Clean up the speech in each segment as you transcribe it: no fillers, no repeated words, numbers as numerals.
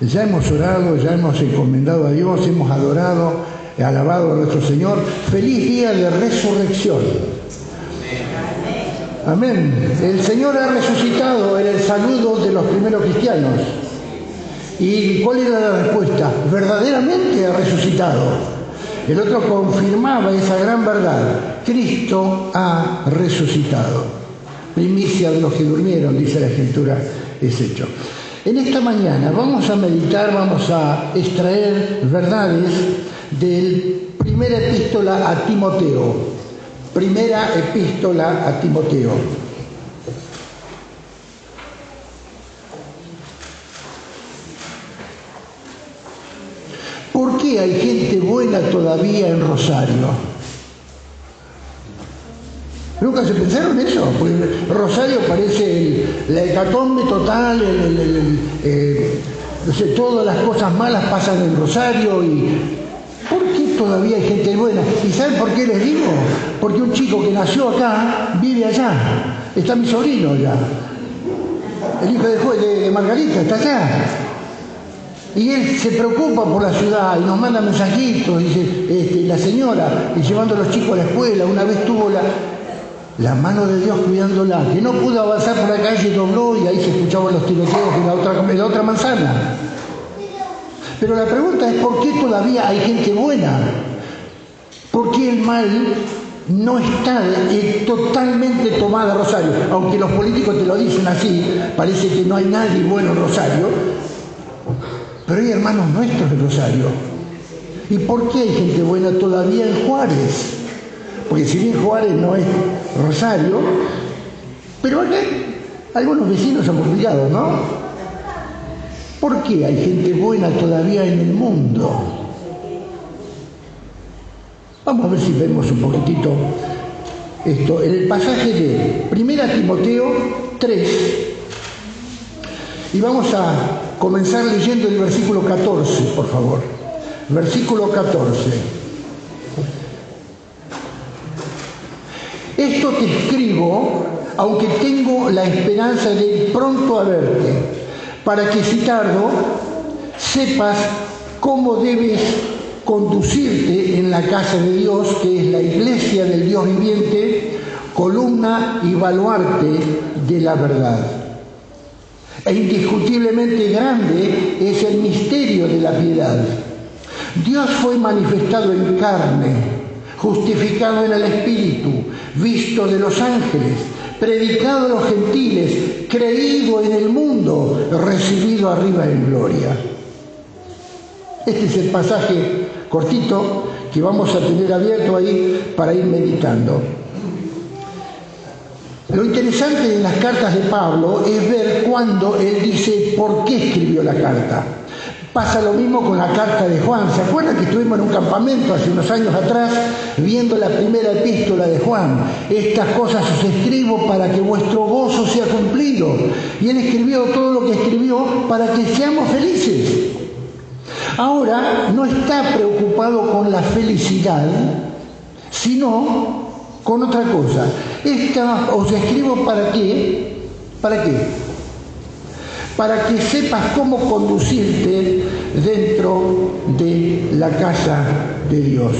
Ya hemos orado, ya hemos encomendado a Dios, hemos adorado, alabado a nuestro Señor. Feliz día de resurrección. Amén. El Señor ha resucitado, era el saludo de los primeros cristianos. ¿Y cuál era la respuesta? Verdaderamente ha resucitado. El otro confirmaba esa gran verdad. Cristo ha resucitado. Primicia de los que durmieron, dice la Escritura, es hecho. En esta mañana vamos a meditar, vamos a extraer verdades del primera epístola a Timoteo. Primera epístola a Timoteo. ¿Por qué hay gente buena todavía en Rosario? ¿Nunca se pensaron eso? Porque Rosario parece la hecatombe total, no sé, todas las cosas malas pasan en Rosario. Y ¿por qué todavía hay gente buena? ¿Y saben por qué les digo? Porque un chico que nació acá vive allá. Está mi sobrino allá. El hijo de Margarita está allá. Y él se preocupa por la ciudad y nos manda mensajitos, dice, la señora, y llevando a los chicos a la escuela, una vez tuvo la mano de Dios cuidándola, que no pudo avanzar por la calle, dobló y ahí se escuchaban los tiroteos en la otra manzana. Pero la pregunta es, ¿por qué todavía hay gente buena? ¿Por qué el mal no está totalmente tomada Rosario? Aunque los políticos te lo dicen así, parece que no hay nadie bueno en Rosario, pero hay hermanos nuestros en Rosario. ¿Y por qué hay gente buena todavía en Juárez? Porque si bien Juárez no es Rosario, pero acá algunos vecinos son complicados, ¿no? ¿Por qué hay gente buena todavía en el mundo? Vamos a ver si vemos un poquitito esto. En el pasaje de 1 Timoteo 3, y vamos a comenzar leyendo el versículo 14, por favor. Versículo 14. Esto te escribo, aunque tengo la esperanza de ir pronto a verte, para que si tardo, sepas cómo debes conducirte en la casa de Dios, que es la iglesia del Dios viviente, columna y baluarte de la verdad. E indiscutiblemente grande es el misterio de la piedad. Dios fue manifestado en carne, justificado en el Espíritu, visto de los ángeles, predicado a los gentiles, creído en el mundo, recibido arriba en gloria. Este es el pasaje cortito que vamos a tener abierto ahí para ir meditando. Lo interesante de las cartas de Pablo es ver cuándo él dice por qué escribió la carta. Pasa lo mismo con la carta de Juan. ¿Se acuerdan que estuvimos en un campamento hace unos años atrás viendo la primera epístola de Juan? Estas cosas os escribo para que vuestro gozo sea cumplido. Y él escribió todo lo que escribió para que seamos felices. Ahora no está preocupado con la felicidad, sino con otra cosa. Esta os escribo ¿para qué? ¿Para qué? Para que sepas cómo conducirte dentro de la casa de Dios.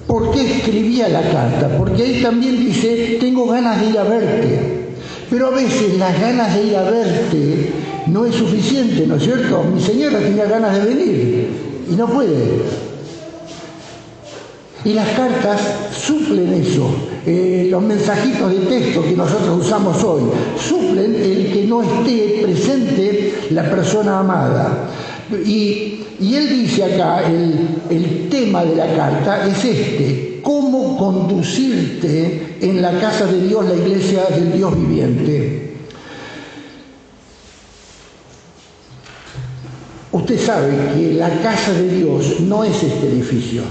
¿Por qué escribía la carta? Porque ahí también dice, tengo ganas de ir a verte. Pero a veces las ganas de ir a verte no es suficiente, ¿no es cierto? Mi señora tenía ganas de venir y no puede. Y las cartas suplen eso. Los mensajitos de texto que nosotros usamos hoy suplen el que no esté presente la persona amada. Y él dice acá, el tema de la carta es este: cómo conducirte en la casa de Dios, la iglesia del Dios viviente. Usted sabe que la casa de Dios no es este edificio.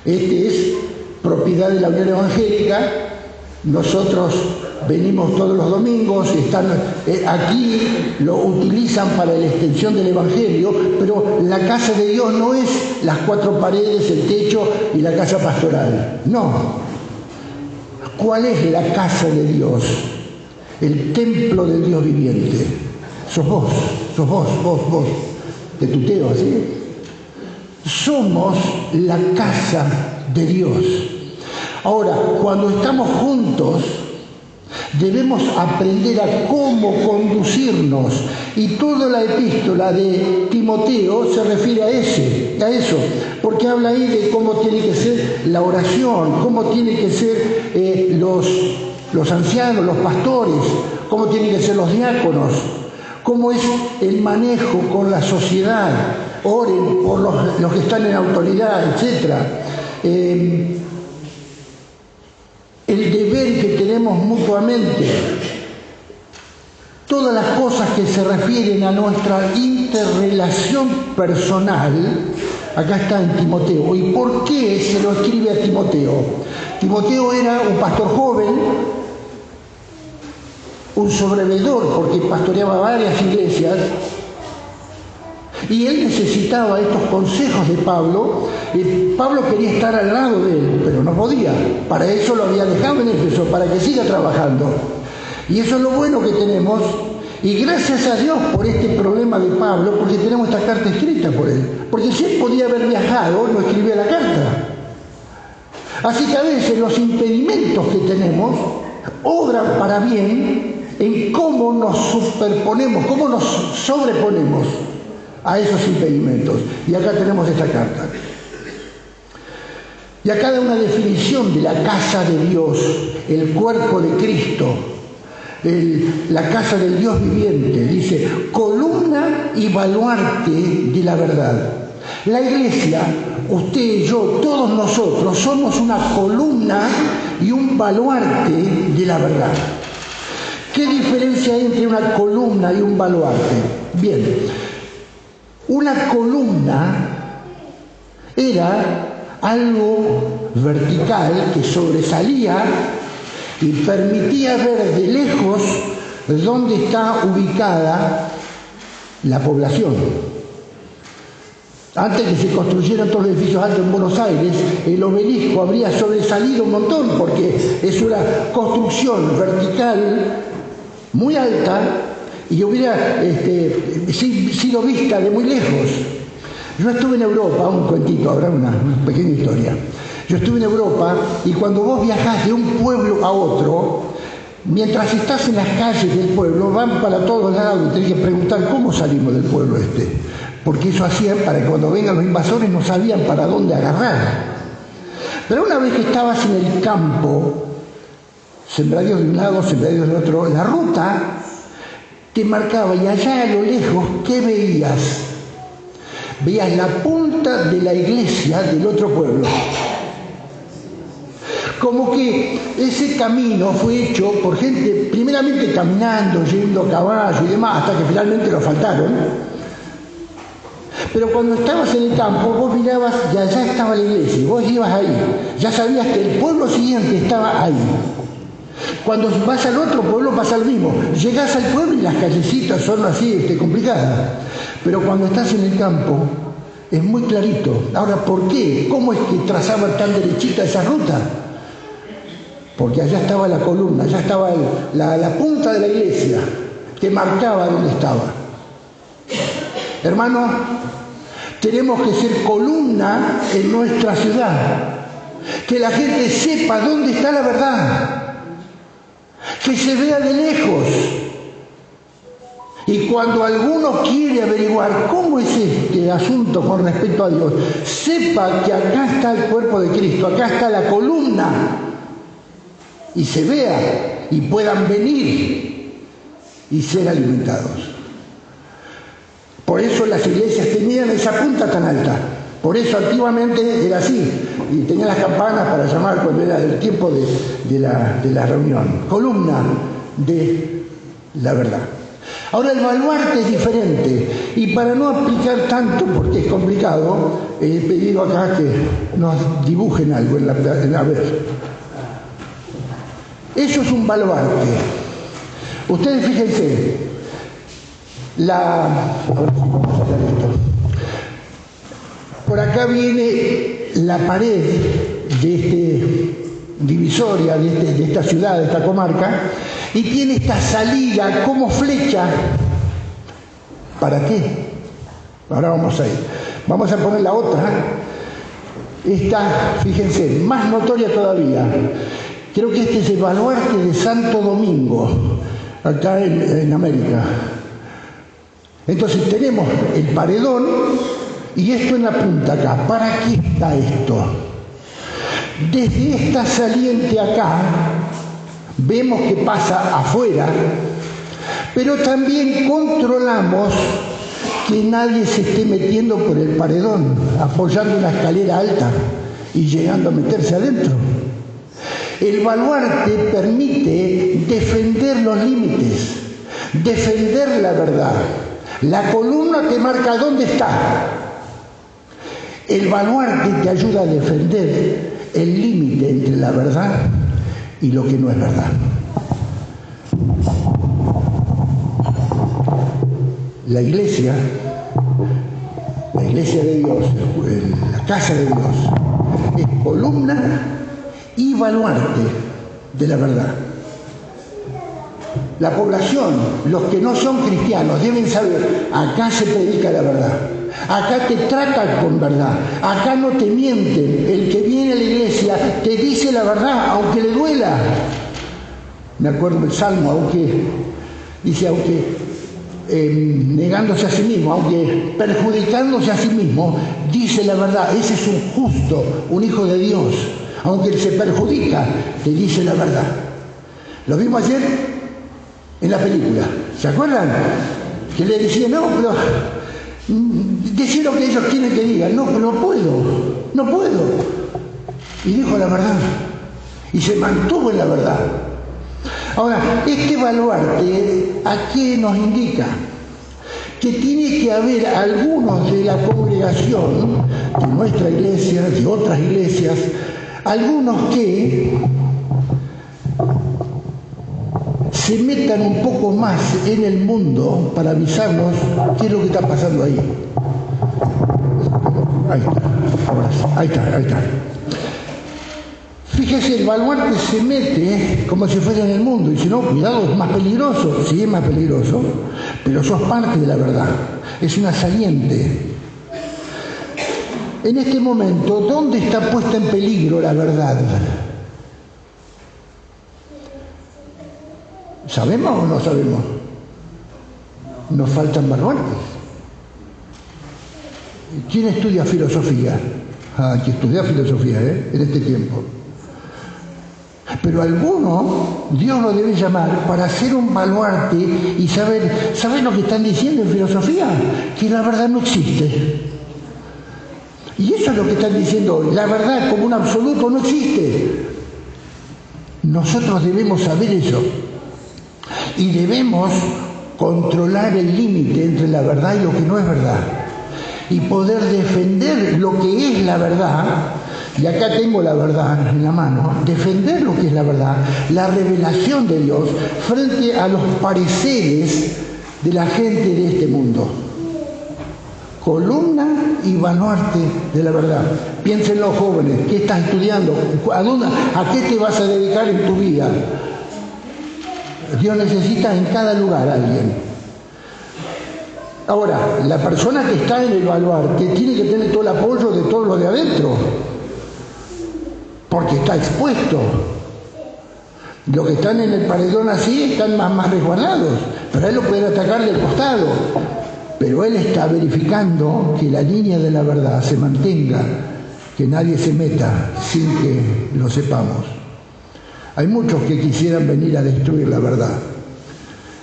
Este es propiedad de la Unión Evangélica. Nosotros venimos todos los domingos, están aquí, lo utilizan para la extensión del Evangelio, pero la casa de Dios no es las cuatro paredes, el techo y la casa pastoral. No. ¿Cuál es la casa de Dios? el templo del Dios viviente. Sos vos, vos, te tuteo así. Somos la casa de Dios. Ahora, cuando estamos juntos, debemos aprender a cómo conducirnos, y toda la epístola de Timoteo se refiere a eso, porque habla ahí de cómo tiene que ser la oración, cómo tienen que ser los ancianos, los pastores, cómo tienen que ser los diáconos, cómo es el manejo con la sociedad. Oren por los que están en autoridad, etc. El deber que tenemos mutuamente, todas las cosas que se refieren a nuestra interrelación personal, acá está en Timoteo. ¿Y por qué se lo escribe a Timoteo? Timoteo era un pastor joven, un sobrevedor, porque pastoreaba varias iglesias, y él necesitaba estos consejos de Pablo. Pablo quería estar al lado de él, pero no podía. Para eso lo había dejado en Éfeso, para que siga trabajando. Y eso es lo bueno que tenemos. Y gracias a Dios por este problema de Pablo, porque tenemos esta carta escrita por él. Porque si él podía haber viajado, no escribía la carta. Así que a veces los impedimentos que tenemos obran para bien en cómo nos superponemos, cómo nos sobreponemos a esos impedimentos. Y acá tenemos esta carta. Y acá da una definición de la casa de Dios, el cuerpo de Cristo, la casa del Dios viviente. Dice, columna y baluarte de la verdad. La iglesia, usted y yo, todos nosotros, somos una columna y un baluarte de la verdad. ¿Qué diferencia hay entre una columna y un baluarte? Bien, una columna era algo vertical que sobresalía y permitía ver de lejos dónde está ubicada la población. Antes que se construyeran todos los edificios altos en Buenos Aires, el obelisco habría sobresalido un montón, porque es una construcción vertical muy alta y hubiera sido vista de muy lejos. Yo estuve en Europa, un cuentito, ahora una pequeña historia. Yo estuve en Europa, y cuando vos viajás de un pueblo a otro, mientras estás en las calles del pueblo, van para todos lados y tenés que preguntar cómo salimos del pueblo este. Porque eso hacían para que cuando vengan los invasores no sabían para dónde agarrar. Pero una vez que estabas en el campo, sembradíos de un lado, sembradíos del otro, la ruta te marcaba, y allá a lo lejos, ¿qué veías? Veías la punta de la iglesia del otro pueblo. Como que ese camino fue hecho por gente, primeramente caminando, yendo a caballo y demás, hasta que finalmente lo asfaltaron. Pero cuando estabas en el campo, vos mirabas y allá estaba la iglesia, y vos ibas ahí. Ya sabías que el pueblo siguiente estaba ahí. Cuando vas al otro pueblo pasa lo mismo. Llegás al pueblo y las callecitas son así, complicadas. Pero cuando estás en el campo, es muy clarito. Ahora, ¿por qué? ¿Cómo es que trazaban tan derechita esa ruta? Porque allá estaba la columna, allá estaba la punta de la iglesia, que marcaba dónde estaba. Hermanos, tenemos que ser columna en nuestra ciudad. Que la gente sepa dónde está la verdad. Que se vea de lejos. Y cuando alguno quiere averiguar cómo es este asunto con respecto a Dios, sepa que acá está el cuerpo de Cristo, acá está la columna, y se vea y puedan venir y ser alimentados. Por eso las iglesias tenían esa punta tan alta. Por eso antiguamente era así, y tenían las campanas para llamar cuando era el tiempo de la reunión. Columna de la verdad. Ahora el baluarte es diferente, y para no aplicar tanto, porque es complicado, he pedido acá que nos dibujen algo en la ver. Eso es un baluarte. Ustedes fíjense, por acá viene la pared de divisoria de esta ciudad, de esta comarca, y tiene esta salida como flecha. ¿Para qué? Ahora vamos a ir. Vamos a poner la otra. Esta, fíjense, más notoria todavía. Creo que este es el baluarte de Santo Domingo, acá en América. Entonces tenemos el paredón y esto en la punta acá. ¿Para qué está esto? Desde esta saliente acá vemos que pasa afuera, pero también controlamos que nadie se esté metiendo por el paredón, apoyando una escalera alta y llegando a meterse adentro. El baluarte permite defender los límites, defender la verdad. La columna te marca dónde está. El baluarte te ayuda a defender el límite entre la verdad y lo que no es verdad. La iglesia de Dios, la casa de Dios, es columna y baluarte de la verdad. La población, los que no son cristianos, deben saber, acá se predica la verdad, acá te tratan con verdad, acá no te mienten, el que viene a la iglesia te dice la verdad, aunque le duela. Me acuerdo del Salmo, dice, negándose a sí mismo, aunque perjudicándose a sí mismo, dice la verdad. Ese es un justo, un hijo de Dios. Aunque él se perjudica, te dice la verdad. Lo vimos ayer en la película. ¿Se acuerdan? Que le decía, no, pero decir lo que ellos quieren que digan. No, pero no puedo. Y dijo la verdad. Y se mantuvo en la verdad. Ahora, este baluarte, ¿a qué nos indica? Que tiene que haber algunos de la congregación, de nuestra iglesia, de otras iglesias, algunos que se metan un poco más en el mundo para avisarnos qué es lo que está pasando ahí. Ahí está. Fíjese, el baluarte se mete como si fuera en el mundo. Y si no, cuidado, es más peligroso. Sí, es más peligroso, pero sos parte de la verdad. Es una saliente. En este momento, ¿dónde está puesta en peligro la verdad? ¿Sabemos o no sabemos? Nos faltan baluartes. ¿Quién estudia filosofía? Hay que estudiar filosofía, en este tiempo. Pero alguno, Dios lo debe llamar para hacer un baluarte y saber lo que están diciendo en filosofía, que la verdad no existe. Y eso es lo que están diciendo hoy, la verdad como un absoluto no existe. Nosotros debemos saber eso y debemos controlar el límite entre la verdad y lo que no es verdad y poder defender lo que es la verdad. Y acá tengo la verdad en la mano, defender lo que es la verdad, la revelación de Dios frente a los pareceres de la gente de este mundo. Columna y baluarte de la verdad. Piensen los jóvenes, ¿qué estás estudiando? ¿A qué te vas a dedicar en tu vida? Dios necesita en cada lugar a alguien. Ahora, la persona que está en el baluarte tiene que tener todo el apoyo de todos los de adentro, porque está expuesto. Los que están en el paredón así están más resguardados, pero a él lo pueden atacar del costado. Pero él está verificando que la línea de la verdad se mantenga, que nadie se meta sin que lo sepamos. Hay muchos que quisieran venir a destruir la verdad.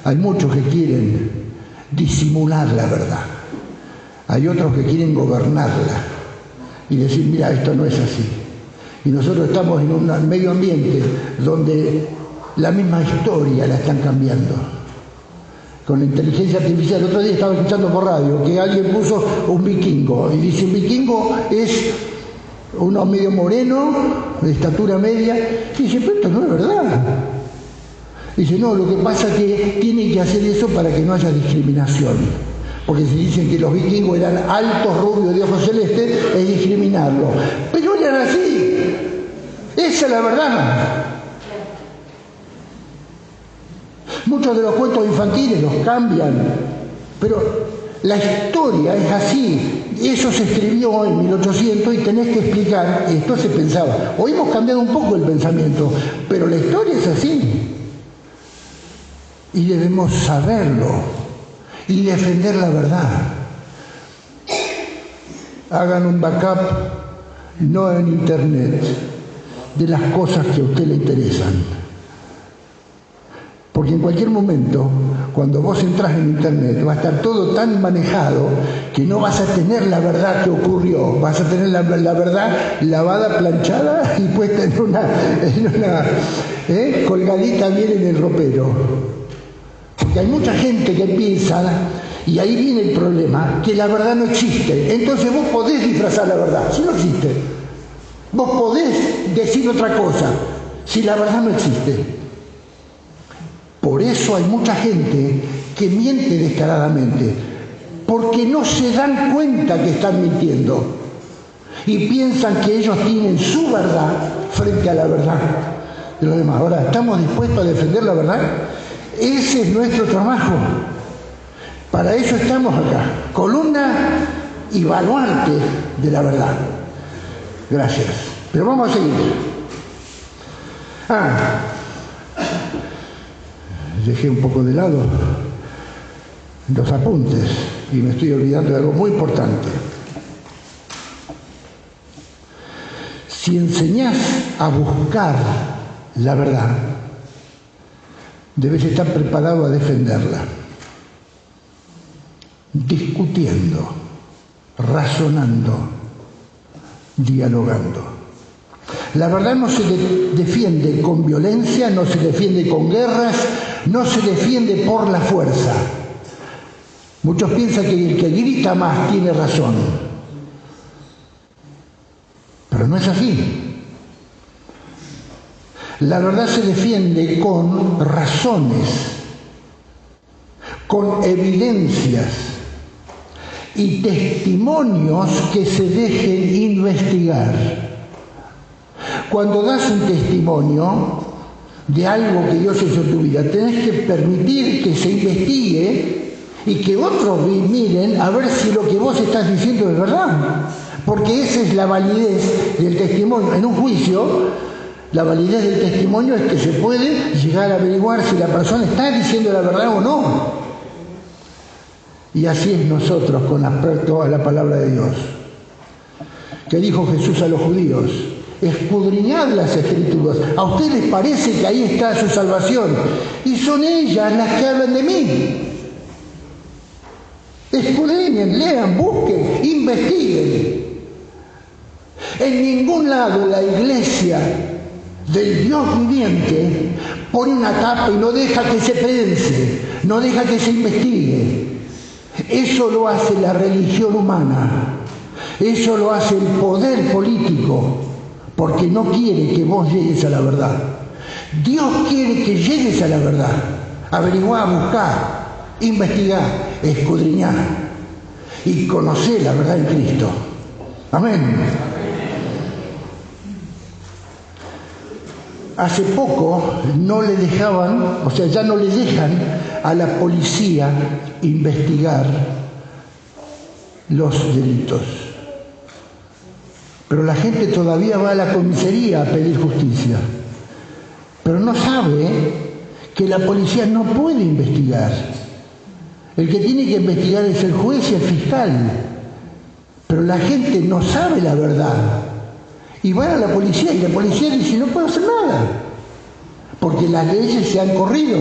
Hay muchos que quieren disimular la verdad. Hay otros que quieren gobernarla y decir, mira, esto no es así. Y nosotros estamos en un medio ambiente donde la misma historia la están cambiando. Con la inteligencia artificial, el otro día estaba escuchando por radio que alguien puso un vikingo y dice, un vikingo es uno medio moreno, de estatura media, y dice, pero esto no es verdad. Dice, no, lo que pasa es que tienen que hacer eso para que no haya discriminación. Porque si dicen que los vikingos eran altos, rubios, de ojos celestes, es discriminarlo. Pero eran así. Esa es la verdad. Muchos de los cuentos infantiles los cambian, pero la historia es así. Eso se escribió en 1800 y tenés que explicar, esto se pensaba. Hoy hemos cambiado un poco el pensamiento, pero la historia es así. Y debemos saberlo y defender la verdad. Hagan un backup, no en internet, de las cosas que a usted le interesan. Porque en cualquier momento, cuando vos entras en internet, va a estar todo tan manejado que no vas a tener la verdad que ocurrió. Vas a tener la verdad lavada, planchada y puesta en una colgadita bien en el ropero. Porque hay mucha gente que piensa, y ahí viene el problema, que la verdad no existe. Entonces vos podés disfrazar la verdad, si no existe. Vos podés decir otra cosa, si la verdad no existe. Por eso hay mucha gente que miente descaradamente, porque no se dan cuenta que están mintiendo y piensan que ellos tienen su verdad frente a la verdad de los demás. Ahora, ¿estamos dispuestos a defender la verdad? Ese es nuestro trabajo. Para eso estamos acá. Columna y baluarte de la verdad. Gracias. Pero vamos a seguir. Dejé un poco de lado los apuntes y me estoy olvidando de algo muy importante. Si enseñás a buscar la verdad, debes estar preparado a defenderla, discutiendo, razonando, dialogando. La verdad no se defiende con violencia, no se defiende con guerras, no se defiende por la fuerza. Muchos piensan que el que grita más tiene razón, pero no es así. La verdad se defiende con razones, con evidencias y testimonios que se dejen investigar. Cuando das un testimonio de algo que Dios hizo en tu vida, tenés que permitir que se investigue y que otros miren a ver si lo que vos estás diciendo es verdad. Porque esa es la validez del testimonio. En un juicio, la validez del testimonio es que se puede llegar a averiguar si la persona está diciendo la verdad o no. Y así es nosotros con respecto a la palabra de Dios. ¿Qué dijo Jesús a los judíos? Escudriñad las Escrituras. A ustedes les parece que ahí está su salvación. Y son ellas las que hablan de mí. Escudriñen, lean, busquen, investiguen. En ningún lado la iglesia del Dios viviente pone una tapa y no deja que se pense, no deja que se investigue. Eso lo hace la religión humana. Eso lo hace el poder político. Porque no quiere que vos llegues a la verdad. Dios quiere que llegues a la verdad. Averiguar, buscar, investigar, escudriñar y conocer la verdad en Cristo. Amén. Hace poco no le dejaban, ya no le dejan a la policía investigar los delitos. Pero la gente todavía va a la comisaría a pedir justicia. Pero no sabe que la policía no puede investigar. El que tiene que investigar es el juez y el fiscal. Pero la gente no sabe la verdad. Y van a la policía y la policía dice, no puedo hacer nada. Porque las leyes se han corrido.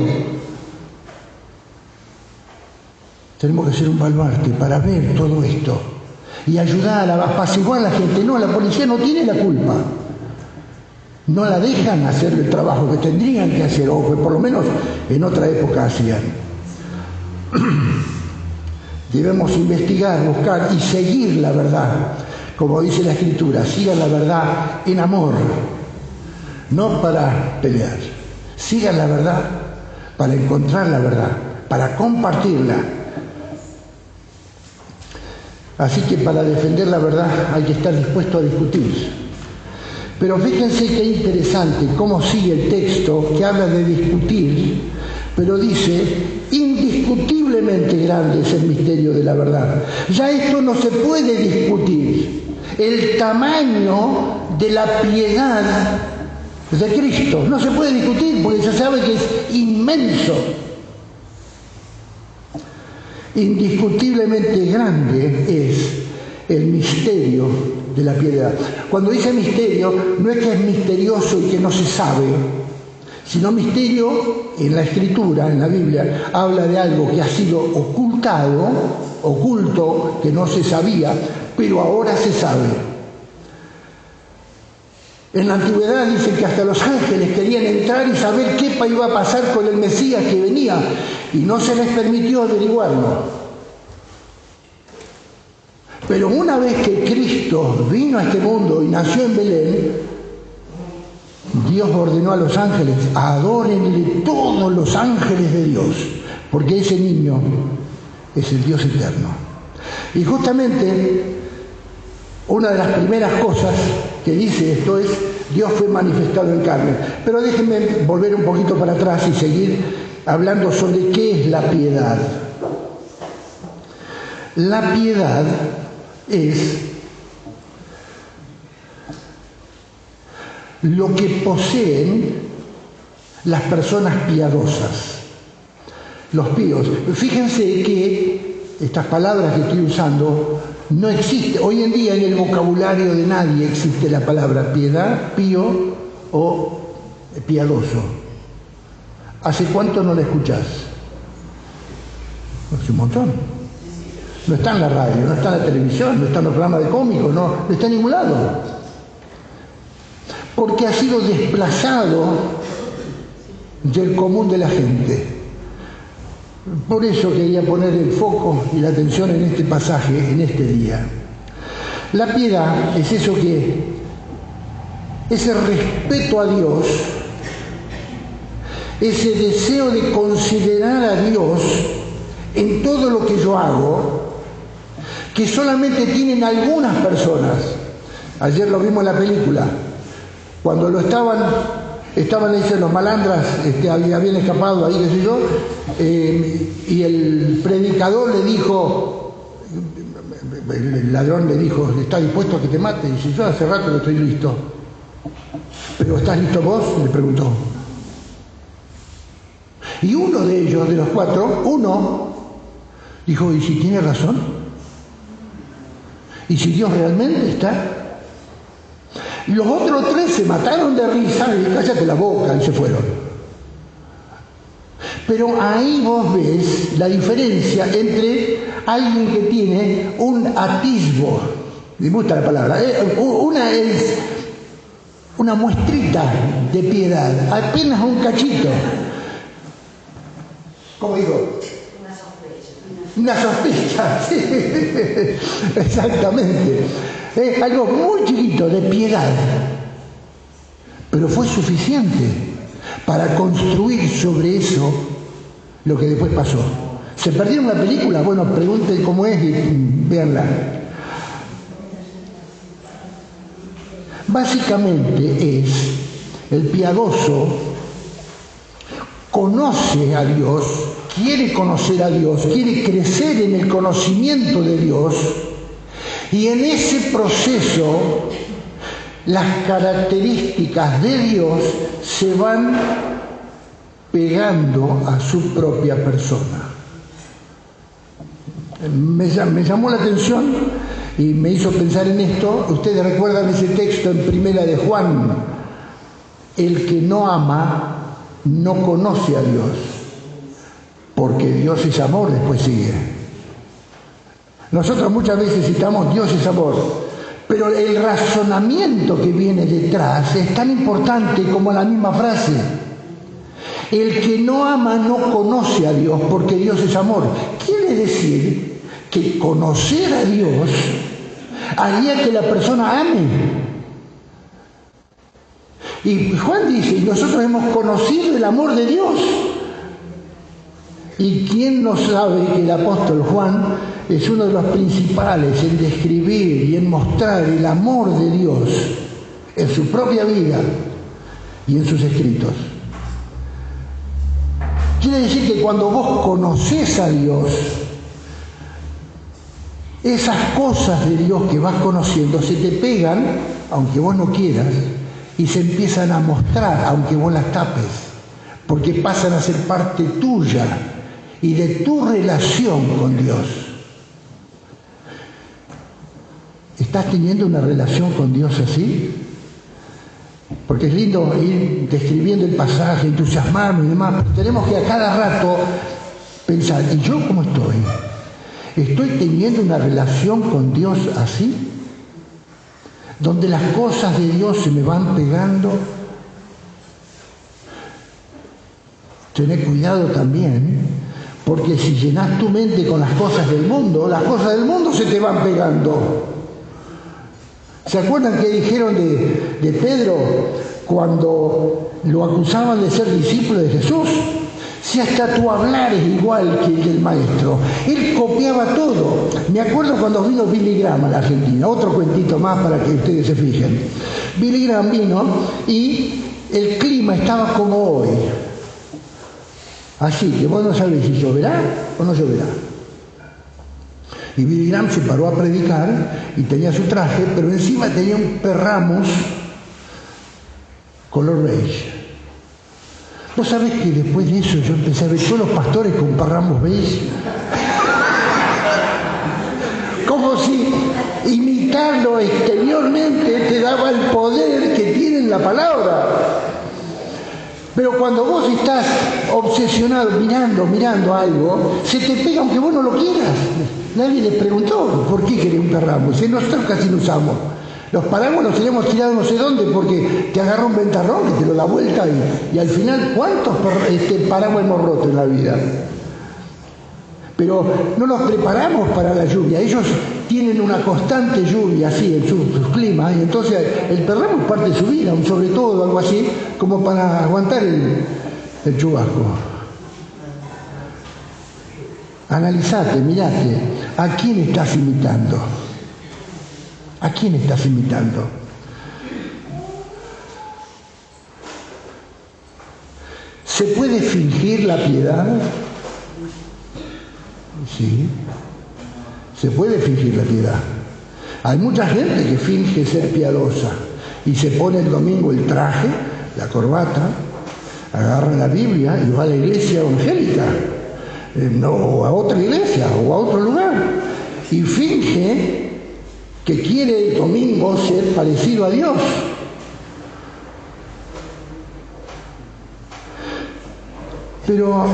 Tenemos que ser un baluarte para ver todo esto. Y ayudar a apaciguar a la gente. No, la policía no tiene la culpa. No la dejan hacer el trabajo que tendrían que hacer, o que por lo menos en otra época hacían. Debemos investigar, buscar y seguir la verdad. Como dice la Escritura, sigan la verdad en amor, no para pelear. Sigan la verdad para encontrar la verdad, para compartirla. Así que para defender la verdad hay que estar dispuesto a discutir. Pero fíjense qué interesante cómo sigue el texto que habla de discutir, pero dice, indiscutiblemente grande es el misterio de la verdad. Ya esto no se puede discutir. El tamaño de la piedad de Cristo no se puede discutir porque se sabe que es inmenso. Indiscutiblemente grande es el misterio de la piedad. Cuando dice misterio, no es que es misterioso y que no se sabe, sino misterio en la Escritura, en la Biblia, habla de algo que ha sido ocultado, oculto, que no se sabía, pero ahora se sabe. En la antigüedad dicen que hasta los ángeles querían entrar y saber qué iba a pasar con el Mesías que venía, y no se les permitió averiguarlo. Pero una vez que Cristo vino a este mundo y nació en Belén, Dios ordenó a los ángeles, adórenle todos los ángeles de Dios, porque ese niño es el Dios eterno. Y justamente una de las primeras cosas que dice esto es, Dios fue manifestado en carne. Pero déjenme volver un poquito para atrás y seguir hablando sobre qué es la piedad. La piedad es lo que poseen las personas piadosas, los píos. Fíjense que estas palabras que estoy usando no existen. Hoy en día en el vocabulario de nadie existe la palabra piedad, pío o piadoso. ¿Hace cuánto no la escuchás? Hace un montón. No está en la radio, no está en la televisión, no está en los programas de cómicos, no está en ningún lado. Porque ha sido desplazado del común de la gente. Por eso quería poner el foco y la atención en este pasaje, en este día. La piedad es eso que, ese respeto a Dios, ese deseo de considerar a Dios en todo lo que yo hago, que solamente tienen algunas personas. Ayer lo vimos en la película, cuando lo estaban dicen los malandras, habían escapado ahí, qué sé yo, y el predicador le dijo, el ladrón le dijo, ¿estás dispuesto a que te mate? Y dice, yo hace rato que estoy listo. ¿Pero estás listo vos? Le preguntó. Y uno de ellos, de los cuatro, dijo, ¿y si tiene razón? ¿Y si Dios realmente está? Los otros tres se mataron de risa y cállate la boca y se fueron. Pero ahí vos ves la diferencia entre alguien que tiene un atisbo, me gusta la palabra, una es una muestrita de piedad, apenas un cachito. ¿Cómo digo? Una sospecha, sí, exactamente. Es algo muy chiquito de piedad, pero fue suficiente para construir sobre eso lo que después pasó. ¿Se perdieron la película? Bueno, pregunten cómo es y véanla. Básicamente es el piadoso conoce a Dios, quiere conocer a Dios, quiere crecer en el conocimiento de Dios, y en ese proceso las características de Dios se van pegando a su propia persona. Me llamó la atención y me hizo pensar en esto. Ustedes recuerdan ese texto en Primera de Juan: el que no ama no conoce a Dios, porque Dios es amor. Después sigue. Nosotros muchas veces citamos Dios es amor, pero el razonamiento que viene detrás es tan importante como la misma frase. El que no ama no conoce a Dios, porque Dios es amor. Quiere decir que conocer a Dios haría que la persona ame. Y Juan dice, nosotros hemos conocido el amor de Dios. ¿Y quién no sabe que el apóstol Juan es uno de los principales en describir y en mostrar el amor de Dios en su propia vida y en sus escritos? Quiere decir que cuando vos conocés a Dios, esas cosas de Dios que vas conociendo se te pegan, aunque vos no quieras, y se empiezan a mostrar, aunque vos las tapes, porque pasan a ser parte tuya y de tu relación con Dios. ¿Estás teniendo una relación con Dios así? Porque es lindo ir describiendo el pasaje, entusiasmarnos y demás, pero tenemos que a cada rato pensar, ¿y yo cómo estoy? ¿Estoy teniendo una relación con Dios así? Donde las cosas de Dios se me van pegando. Tené cuidado también, porque si llenas tu mente con las cosas del mundo se te van pegando. ¿Se acuerdan qué dijeron de Pedro cuando lo acusaban de ser discípulo de Jesús? Si hasta tu hablar es igual que el del maestro. Él copiaba todo. Me acuerdo cuando vino Billy Graham a la Argentina. Otro cuentito más para que ustedes se fijen. Billy Graham vino y el clima estaba como hoy. Así que vos no sabés si lloverá o no lloverá. Y Billy Graham se paró a predicar y tenía su traje, pero encima tenía un perramos color beige. ¿Vos sabés que después de eso yo empecé a ver todos los pastores con perramos beige? Como si imitarlo exteriormente te daba el poder que tiene en la palabra. Pero cuando vos estás obsesionado mirando algo, se te pega aunque vos no lo quieras. Nadie les preguntó por qué quería un perramo. Si nosotros casi lo usamos. Los paraguas los teníamos tirados no sé dónde porque te agarra un ventarrón que te lo da vuelta y al final ¿cuántos paraguas hemos roto en la vida? Pero no los preparamos para la lluvia. Ellos tienen una constante lluvia así en sus climas y entonces el perramo es parte de su vida, un sobre todo algo así como para aguantar el chubasco. Analizate, mirate, ¿a quién estás imitando? ¿A quién estás imitando? ¿Se puede fingir la piedad? Sí, se puede fingir la piedad. Hay mucha gente que finge ser piadosa y se pone el domingo el traje, la corbata, agarra la Biblia y va a la iglesia evangélica, no a otra iglesia o a otro lugar, y finge que quiere el domingo ser parecido a Dios. Pero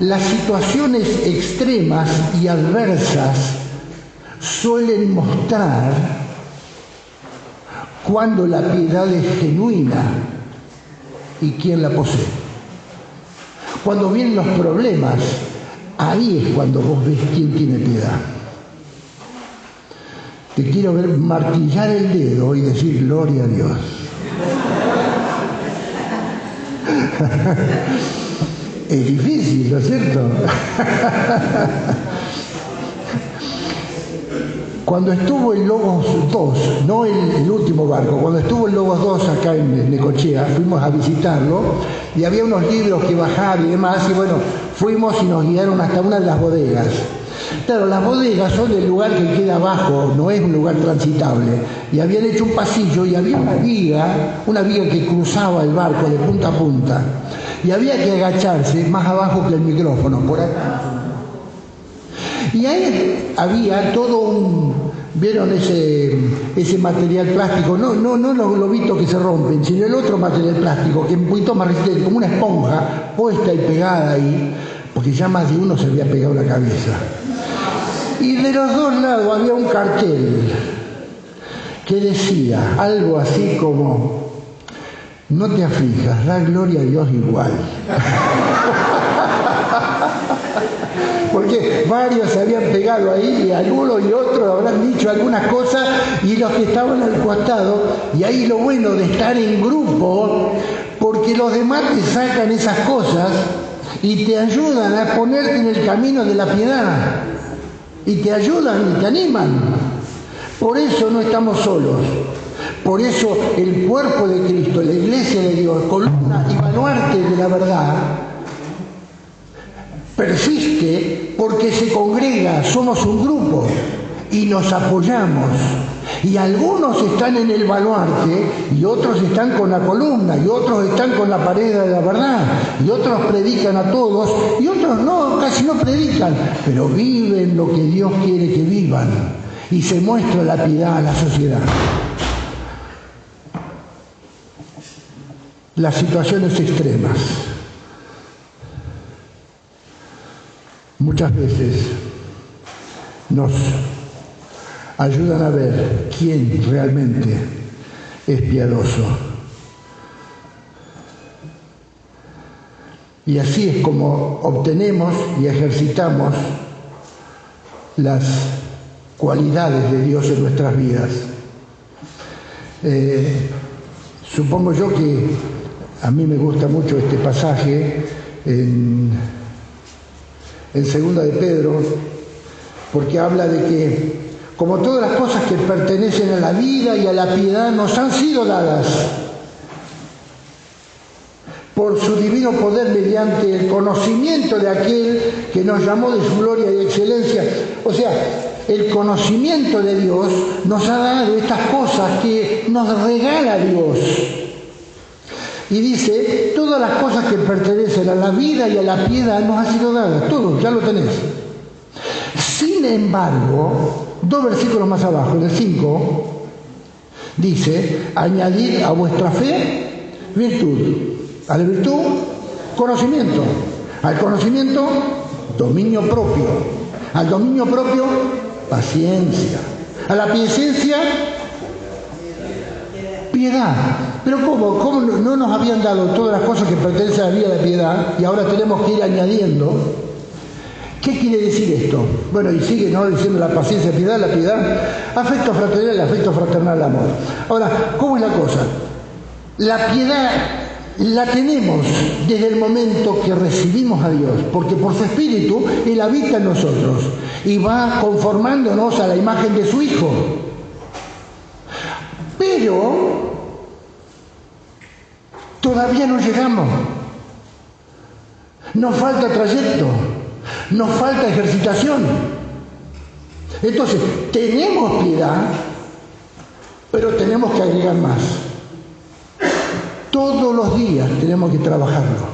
las situaciones extremas y adversas suelen mostrar cuando la piedad es genuina y quién la posee. Cuando vienen los problemas, ahí es cuando vos ves quién tiene piedad. Te quiero ver martillar el dedo y decir gloria a Dios. Es difícil, ¿no es cierto? Cuando estuvo el Logos 2, no el último barco, cuando estuvo el Logos 2 acá en Necochea, fuimos a visitarlo y había unos libros que bajar y demás, y bueno, fuimos y nos guiaron hasta una de las bodegas. Claro, las bodegas son del lugar que queda abajo, no es un lugar transitable. Y habían hecho un pasillo y había una viga que cruzaba el barco de punta a punta. Y había que agacharse más abajo que el micrófono, por acá. Y ahí había todo un... ¿Vieron ese material plástico? No los globitos que se rompen, sino el otro material plástico, que es un poquito más resistente, como una esponja puesta y pegada ahí, porque ya más de uno se había pegado la cabeza. Y de los dos lados había un cartel que decía algo así como: no te aflijas, da gloria a Dios igual. Porque varios se habían pegado ahí y algunos y otros habrán dicho algunas cosas y los que estaban al costado, y ahí lo bueno de estar en grupo, porque los demás te sacan esas cosas y te ayudan a ponerte en el camino de la piedad. Y te ayudan y te animan. Por eso no estamos solos. Por eso el cuerpo de Cristo, la iglesia de Dios, columna y baluarte de la verdad, persiste porque se congrega, somos un grupo y nos apoyamos. Y algunos están en el baluarte y otros están con la columna y otros están con la pared de la verdad y otros predican a todos y otros no, casi no predican, pero viven lo que Dios quiere que vivan y se muestra la piedad a la sociedad. Las situaciones extremas muchas veces nos ayudan a ver quién realmente es piadoso. Y así es como obtenemos y ejercitamos las cualidades de Dios en nuestras vidas. Supongo yo que a mí me gusta mucho este pasaje en Segunda de Pedro, porque habla de que como todas las cosas que pertenecen a la vida y a la piedad nos han sido dadas por su divino poder mediante el conocimiento de aquel que nos llamó de su gloria y excelencia. O sea, el conocimiento de Dios nos ha dado estas cosas que nos regala Dios. Y dice, todas las cosas que pertenecen a la vida y a la piedad nos han sido dadas. Todo, ya lo tenés. Sin embargo, 2 versículos más abajo, en el 5, dice, añadid a vuestra fe virtud, a la virtud conocimiento, al conocimiento dominio propio, al dominio propio paciencia, a la paciencia piedad. Pero ¿cómo no nos habían dado todas las cosas que pertenecen a la vida de piedad y ahora tenemos que ir añadiendo? ¿Qué quiere decir esto? Bueno, y sigue, ¿no?, diciendo la paciencia, piedad, la piedad, afecto fraternal, el afecto fraternal, amor. Ahora, ¿cómo es la cosa? La piedad la tenemos desde el momento que recibimos a Dios, porque por su Espíritu Él habita en nosotros y va conformándonos a la imagen de su Hijo. Pero todavía no llegamos. Nos falta trayecto. Nos falta ejercitación. Entonces, tenemos piedad, pero tenemos que agregar más. Todos los días tenemos que trabajarlo.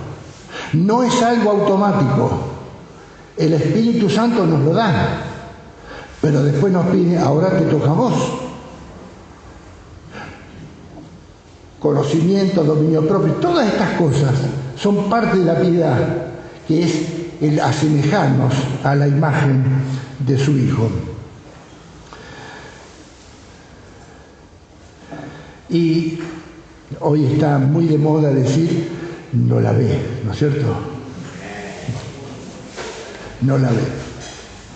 No es algo automático. El Espíritu Santo nos lo da, pero después nos pide, ahora te toca a vos. Conocimiento, dominio propio, todas estas cosas son parte de la piedad, que es el asemejarnos a la imagen de su Hijo. Y hoy está muy de moda decir, no la ve, ¿no es cierto? No la ve.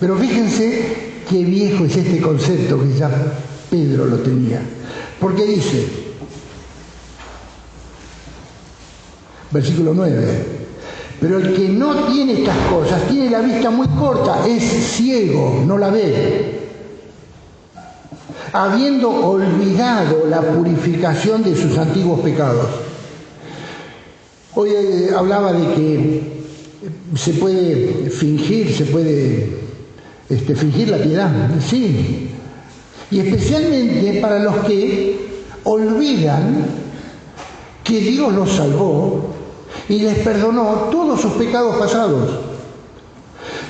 Pero fíjense qué viejo es este concepto que ya Pedro lo tenía. Porque dice, versículo 9, pero el que no tiene estas cosas tiene la vista muy corta, es ciego, no la ve, habiendo olvidado la purificación de sus antiguos pecados. Hoy hablaba de que se puede fingir, fingir la piedad, sí, y especialmente para los que olvidan que Dios los salvó y les perdonó todos sus pecados pasados.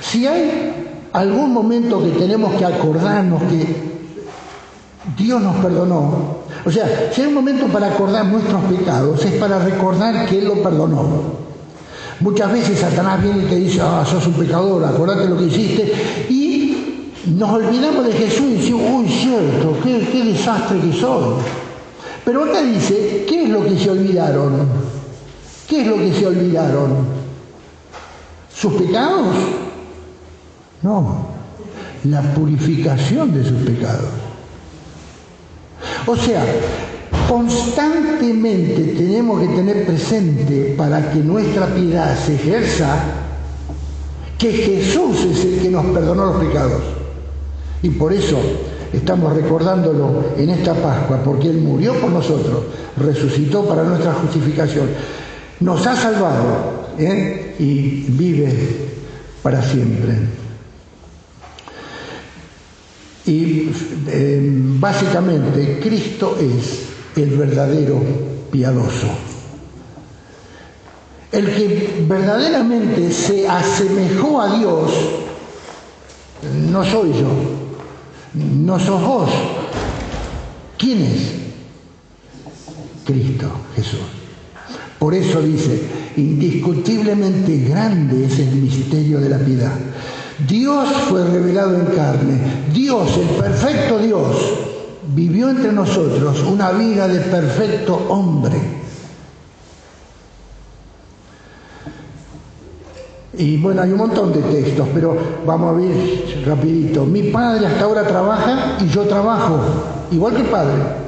Si hay algún momento que tenemos que acordarnos que Dios nos perdonó, o sea, si hay un momento para acordar nuestros pecados, es para recordar que Él lo perdonó. Muchas veces Satanás viene y te dice, sos un pecador, acordate lo que hiciste, y nos olvidamos de Jesús y decimos, uy, cierto, qué desastre que soy. Pero acá dice, ¿qué es lo que se olvidaron? ¿Qué es lo que se olvidaron? ¿Sus pecados? No, la purificación de sus pecados. O sea, constantemente tenemos que tener presente para que nuestra piedad se ejerza que Jesús es el que nos perdonó los pecados. Y por eso estamos recordándolo en esta Pascua, porque Él murió por nosotros, resucitó para nuestra justificación, nos ha salvado y vive para siempre. Y básicamente Cristo es el verdadero piadoso. El que verdaderamente se asemejó a Dios no soy yo, no sos vos. ¿Quién es? Cristo, Jesús. Por eso dice, indiscutiblemente grande es el misterio de la piedad. Dios fue revelado en carne. Dios, el perfecto Dios, vivió entre nosotros una vida de perfecto hombre. Y bueno, hay un montón de textos, pero vamos a ver rapidito. Mi padre hasta ahora trabaja y yo trabajo, igual que el padre.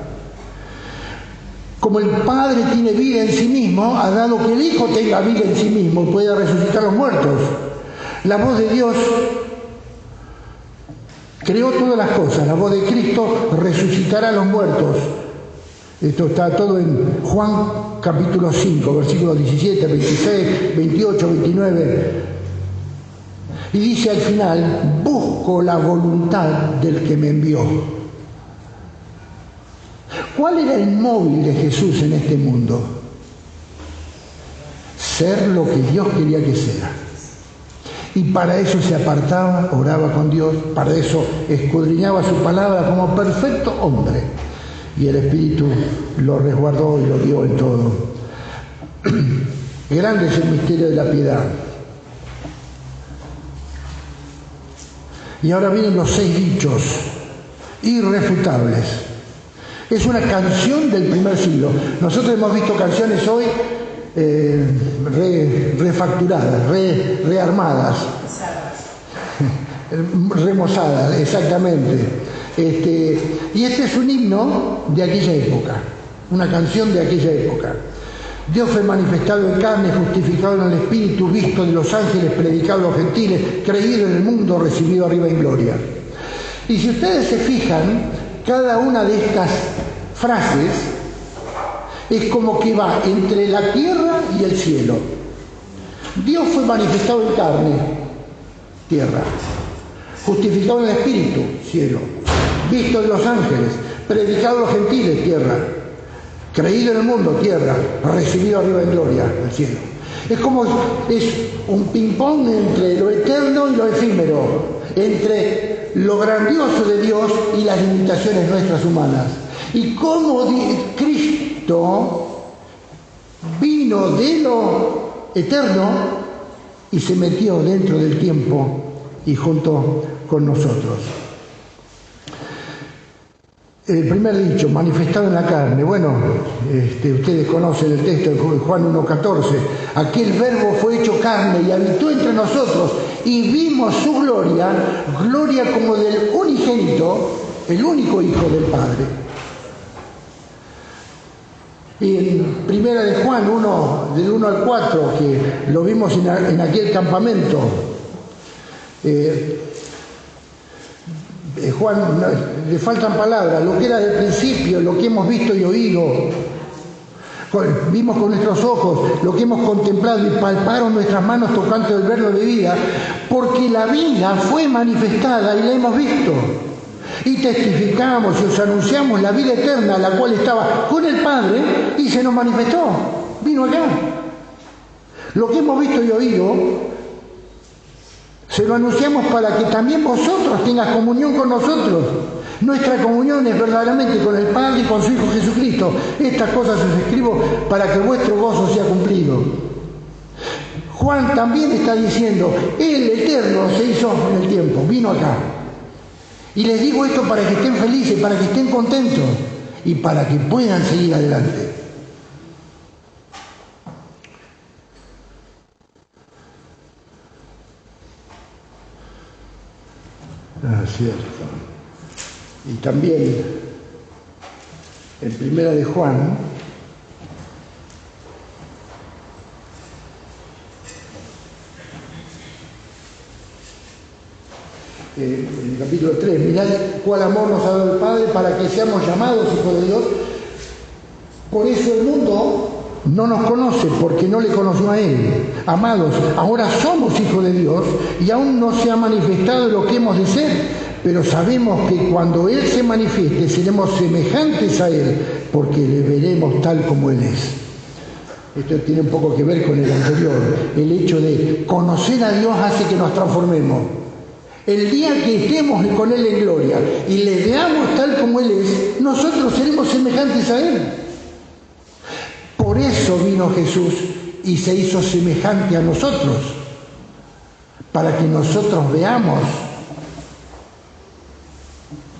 Como el Padre tiene vida en sí mismo, ha dado que el Hijo tenga vida en sí mismo y pueda resucitar a los muertos. La voz de Dios creó todas las cosas. La voz de Cristo resucitará a los muertos. Esto está todo en Juan capítulo 5, versículos 17, 26, 28, 29. Y dice al final, busco la voluntad del que me envió. ¿Cuál era el móvil de Jesús en este mundo? Ser lo que Dios quería que sea. Y para eso se apartaba, oraba con Dios, para eso escudriñaba su palabra como perfecto hombre. Y el Espíritu lo resguardó y lo dio en todo. Grande es el misterio de la piedad. Y ahora vienen los 6 dichos irrefutables. Es una canción del primer siglo. Nosotros hemos visto canciones hoy refacturadas, rearmadas, remozadas, exactamente. Y este es un himno de aquella época, una canción de aquella época. Dios fue manifestado en carne, justificado en el Espíritu, visto de los ángeles, predicado a los gentiles, creído en el mundo, recibido arriba en gloria. Y si ustedes se fijan, cada una de estas frases es como que va entre la tierra y el cielo. Dios fue manifestado en carne, tierra. Justificado en el Espíritu, cielo. Visto de los ángeles, predicado a los gentiles, tierra. Creído en el mundo, tierra. Recibido arriba en gloria, el cielo. Es como es un ping-pong entre lo eterno y lo efímero, entre lo grandioso de Dios y las limitaciones nuestras humanas. Y cómo Cristo vino de lo eterno y se metió dentro del tiempo y junto con nosotros. El primer dicho, manifestado en la carne. Bueno, ustedes conocen el texto de Juan 1:14. Aquel verbo fue hecho carne y habitó entre nosotros y vimos su gloria, gloria como del unigénito, el único Hijo del Padre. Y en primera de Juan 1, del 1 al 4, que lo vimos en aquel campamento, Juan, le faltan palabras, lo que era del principio, lo que hemos visto y oído, vimos con nuestros ojos, lo que hemos contemplado y palparon nuestras manos tocando el verbo de vida, porque la vida fue manifestada y la hemos visto. Y testificamos y os anunciamos la vida eterna, la cual estaba con el Padre y se nos manifestó, vino acá. Lo que hemos visto y oído, se lo anunciamos para que también vosotros tengas comunión con nosotros. Nuestra comunión es verdaderamente con el Padre y con su Hijo Jesucristo. Estas cosas os escribo para que vuestro gozo sea cumplido. Juan también está diciendo, el Eterno se hizo en el tiempo, vino acá. Y les digo esto para que estén felices, para que estén contentos y para que puedan seguir adelante. Cierto. Y también en primera de Juan, en el capítulo 3, mirad cuál amor nos ha dado el Padre para que seamos llamados hijos de Dios. Por eso el mundo no nos conoce porque no le conoció a Él. Amados, ahora somos hijos de Dios y aún no se ha manifestado lo que hemos de ser, pero sabemos que cuando Él se manifieste seremos semejantes a Él, porque le veremos tal como Él es. Esto tiene un poco que ver con el anterior. El hecho de conocer a Dios hace que nos transformemos. El día que estemos con Él en gloria y le veamos tal como Él es, nosotros seremos semejantes a Él. Por eso vino Jesús y se hizo semejante a nosotros, para que nosotros veamos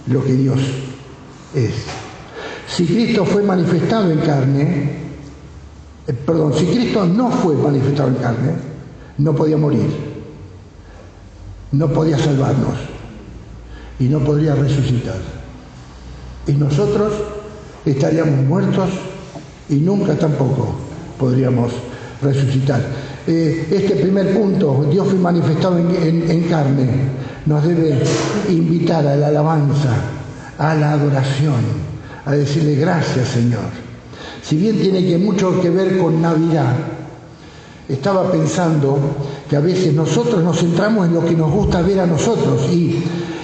lo que Dios es. Si Cristo fue manifestado en carne, si Cristo no fue manifestado en carne, no podía morir, no podía salvarnos y no podría resucitar. Y nosotros estaríamos muertos y nunca tampoco podríamos resucitar. Este primer punto, Dios fue manifestado en carne, nos debe invitar a la alabanza, a la adoración, a decirle gracias, Señor. Si bien tiene mucho que ver con Navidad, estaba pensando que a veces nosotros nos centramos en lo que nos gusta ver a nosotros y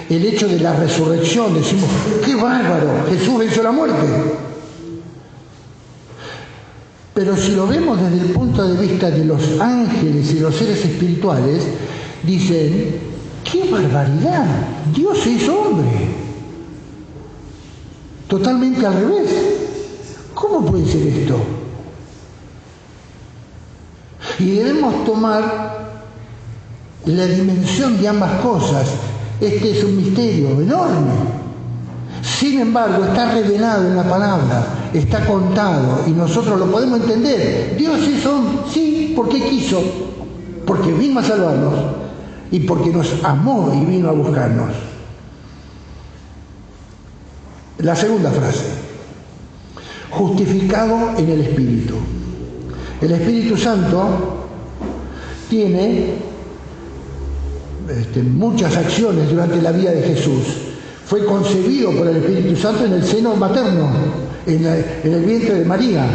el hecho de la resurrección, decimos, ¡qué bárbaro! Jesús venció la muerte. Pero si lo vemos desde el punto de vista de los ángeles y los seres espirituales, dicen, ¡qué barbaridad! Dios es hombre. Totalmente al revés. ¿Cómo puede ser esto? Y debemos tomar la dimensión de ambas cosas. Este es un misterio enorme. Sin embargo, está revelado en la palabra, está contado y nosotros lo podemos entender. Dios es hombre, sí, porque quiso, porque vino a salvarnos y porque nos amó y vino a buscarnos. La segunda frase, justificado en el Espíritu. El Espíritu Santo tiene muchas acciones durante la vida de Jesús. Fue concebido por el Espíritu Santo en el seno materno, en el vientre de María.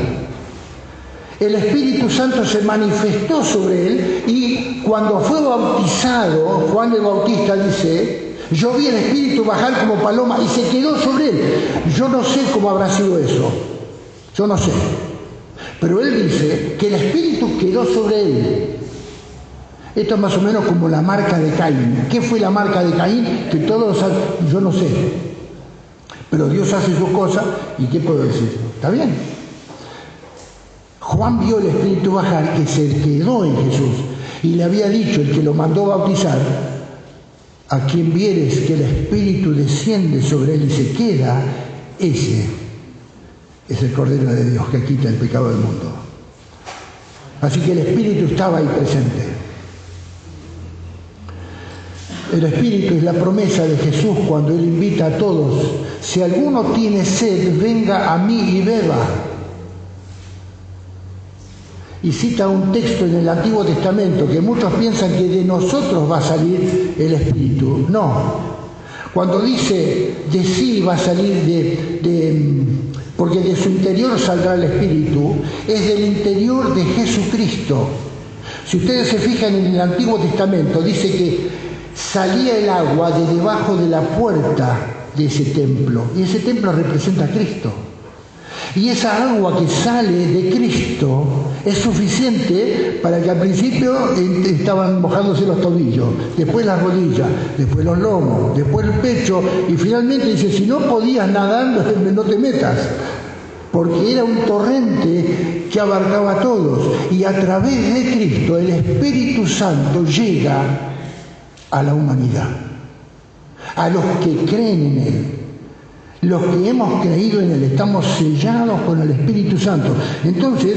El Espíritu Santo se manifestó sobre él y cuando fue bautizado, Juan el Bautista dice, yo vi el Espíritu bajar como paloma y se quedó sobre él. Yo no sé cómo habrá sido eso, yo no sé. Pero él dice que el Espíritu quedó sobre él. Esto es más o menos como la marca de Caín. ¿Qué fue la marca de Caín? Que todos yo no sé. Pero Dios hace sus cosas y ¿qué puedo decir? ¿Está bien? Juan vio el Espíritu bajar que se quedó en Jesús y le había dicho el que lo mandó bautizar, a quien vieres que el Espíritu desciende sobre él y se queda, ese es el Cordero de Dios que quita el pecado del mundo. Así que el Espíritu estaba ahí presente. El Espíritu es la promesa de Jesús cuando Él invita a todos. Si alguno tiene sed, venga a mí y beba. Y cita un texto en el Antiguo Testamento que muchos piensan que de nosotros va a salir el Espíritu. No. Cuando dice de sí va a salir porque de su interior saldrá el Espíritu, es del interior de Jesucristo. Si ustedes se fijan en el Antiguo Testamento, dice que salía el agua de debajo de la puerta de ese templo. Y ese templo representa a Cristo. Y esa agua que sale de Cristo es suficiente para que al principio estaban mojándose los tobillos, después las rodillas, después los lomos, después el pecho, y finalmente dice, si no podías nadar, no te metas. Porque era un torrente que abarcaba a todos. Y a través de Cristo el Espíritu Santo llega a la humanidad, a los que creen en Él. Los que hemos creído en Él, estamos sellados con el Espíritu Santo. Entonces,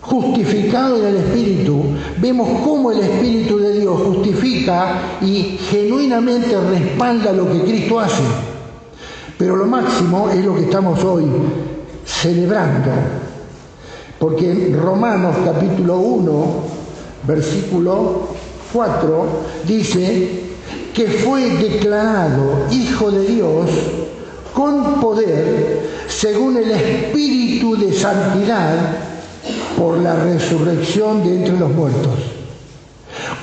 justificado en el Espíritu, vemos cómo el Espíritu de Dios justifica y genuinamente respalda lo que Cristo hace. Pero lo máximo es lo que estamos hoy celebrando. Porque en Romanos capítulo 1, versículo 4, dice que fue declarado Hijo de Dios con poder según el Espíritu de Santidad por la resurrección de entre los muertos.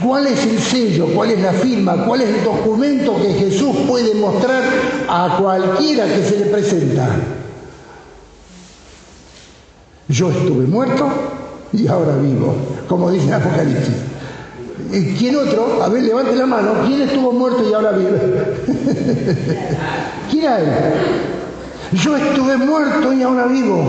¿Cuál es el sello? ¿Cuál es la firma? ¿Cuál es el documento que Jesús puede mostrar a cualquiera que se le presenta? Yo estuve muerto y ahora vivo, como dice el Apocalipsis. ¿Quién otro? A ver, levante la mano. ¿Quién estuvo muerto y ahora vive? ¿Quién hay? Yo estuve muerto y ahora vivo.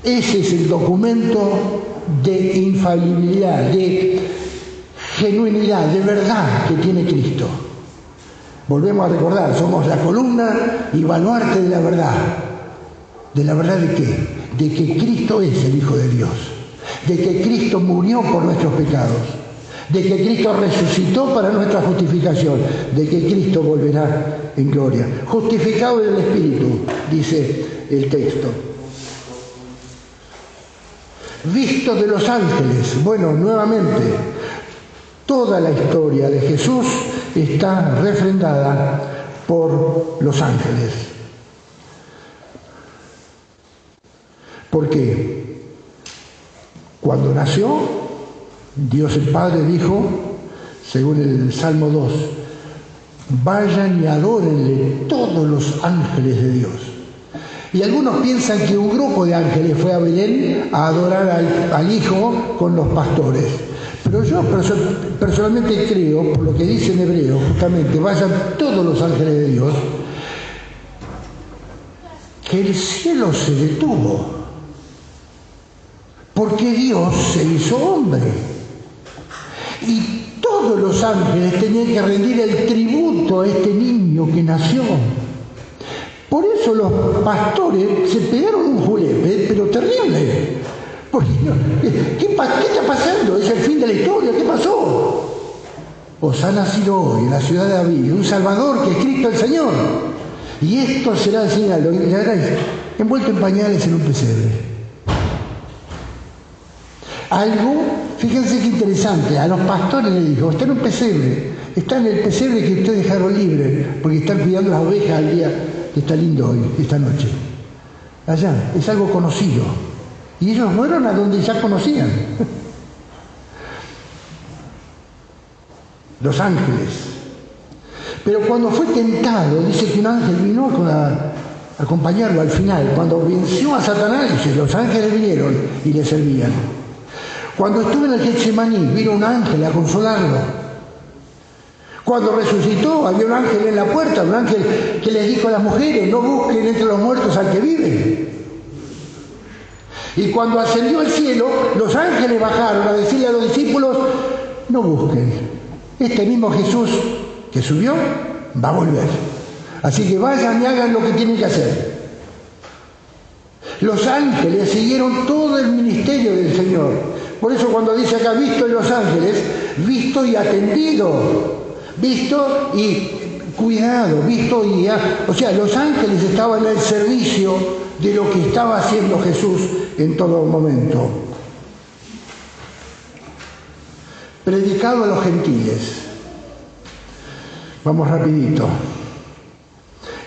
Ese es el documento de infalibilidad, de genuinidad, de verdad que tiene Cristo. Volvemos a recordar, somos la columna y baluarte de la verdad. ¿De la verdad de qué? De que Cristo es el Hijo de Dios, de que Cristo murió por nuestros pecados, de que Cristo resucitó para nuestra justificación, de que Cristo volverá en gloria. Justificado en el Espíritu, dice el texto. Visto de los ángeles. Bueno, nuevamente, toda la historia de Jesús está refrendada por los ángeles. ¿Por qué? Cuando nació, Dios el Padre dijo, según el Salmo 2, vayan y adórenle todos los ángeles de Dios. Y algunos piensan que un grupo de ángeles fue a Belén a adorar al Hijo con los pastores. Pero yo personalmente creo, por lo que dice en hebreo, justamente, vayan todos los ángeles de Dios, que el cielo se detuvo, porque Dios se hizo hombre. Y todos los ángeles tenían que rendir el tributo a este niño que nació. Por eso los pastores se pegaron un julepe, pero terrible. Porque, ¿qué está pasando? Es el fin de la historia. ¿Qué pasó? Os ha nacido hoy en la ciudad de David un Salvador que es Cristo el Señor. Y esto será el señal. Lo haréis envuelto en pañales en un pesebre. Algo, fíjense qué interesante, a los pastores les dijo, está en un pesebre, está en el pesebre que ustedes dejaron libre, porque están cuidando las ovejas al día que está lindo hoy, esta noche. Allá, es algo conocido. Y ellos fueron a donde ya conocían. Los ángeles. Pero cuando fue tentado, dice que un ángel vino a acompañarlo al final. Cuando venció a Satanás, dice, los ángeles vinieron y le servían. Cuando estuvo en el Getsemaní, vino un ángel a consolarlo. Cuando resucitó, había un ángel en la puerta, un ángel que les dijo a las mujeres, no busquen entre los muertos al que vive. Y cuando ascendió al cielo, los ángeles bajaron a decirle a los discípulos, no busquen. Este mismo Jesús que subió, va a volver. Así que vayan y hagan lo que tienen que hacer. Los ángeles siguieron todo el ministerio del Señor. Por eso cuando dice acá, visto en los ángeles, visto y atendido. Visto y cuidado, visto y... O sea, los ángeles estaban al servicio de lo que estaba haciendo Jesús en todo momento. Predicado a los gentiles. Vamos rapidito.